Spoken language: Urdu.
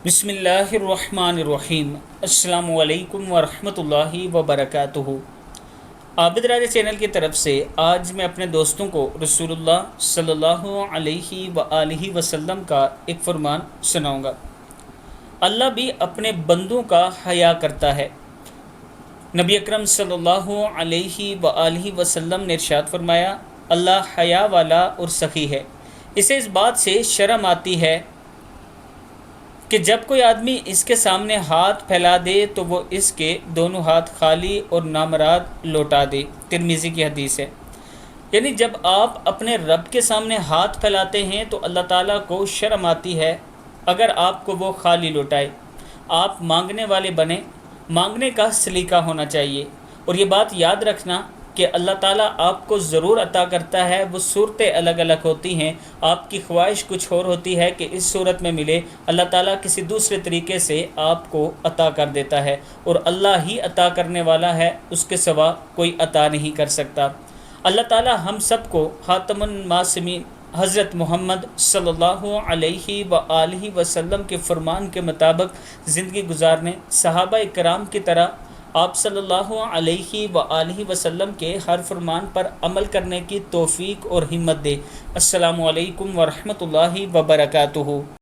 بسم اللہ الرحمن الرحیم۔ السلام علیکم ورحمۃ اللہ وبرکاتہ۔ عابد راجہ چینل کی طرف سے آج میں اپنے دوستوں کو رسول اللہ صلی اللہ علیہ وآلہ وسلم کا ایک فرمان سناؤں گا۔ اللہ بھی اپنے بندوں کا حیا کرتا ہے۔ نبی اکرم صلی اللہ علیہ وآلہ وسلم نے ارشاد فرمایا، اللہ حیا والا اور سخی ہے۔ اسے اس بات سے شرم آتی ہے کہ جب کوئی آدمی اس کے سامنے ہاتھ پھیلا دے تو وہ اس کے دونوں ہاتھ خالی اور نامراد لوٹا دے۔ ترمذی کی حدیث ہے۔ یعنی جب آپ اپنے رب کے سامنے ہاتھ پھیلاتے ہیں تو اللہ تعالیٰ کو شرم آتی ہے اگر آپ کو وہ خالی لوٹائے۔ آپ مانگنے والے بنیں، مانگنے کا سلیقہ ہونا چاہیے۔ اور یہ بات یاد رکھنا کہ اللہ تعالیٰ آپ کو ضرور عطا کرتا ہے، وہ صورتیں الگ الگ ہوتی ہیں۔ آپ کی خواہش کچھ اور ہوتی ہے کہ اس صورت میں ملے، اللہ تعالیٰ کسی دوسرے طریقے سے آپ کو عطا کر دیتا ہے، اور اللہ ہی عطا کرنے والا ہے، اس کے سوا کوئی عطا نہیں کر سکتا۔ اللہ تعالیٰ ہم سب کو خاتم المعصومین حضرت محمد صلی اللہ علیہ وآلہ وسلم کے فرمان کے مطابق زندگی گزارنے، صحابہ کرام کی طرح آپ صلی اللہ علیہ وآلہ وسلم کے ہر فرمان پر عمل کرنے کی توفیق اور ہمت دے۔ السلام علیکم ورحمۃ اللہ وبرکاتہ۔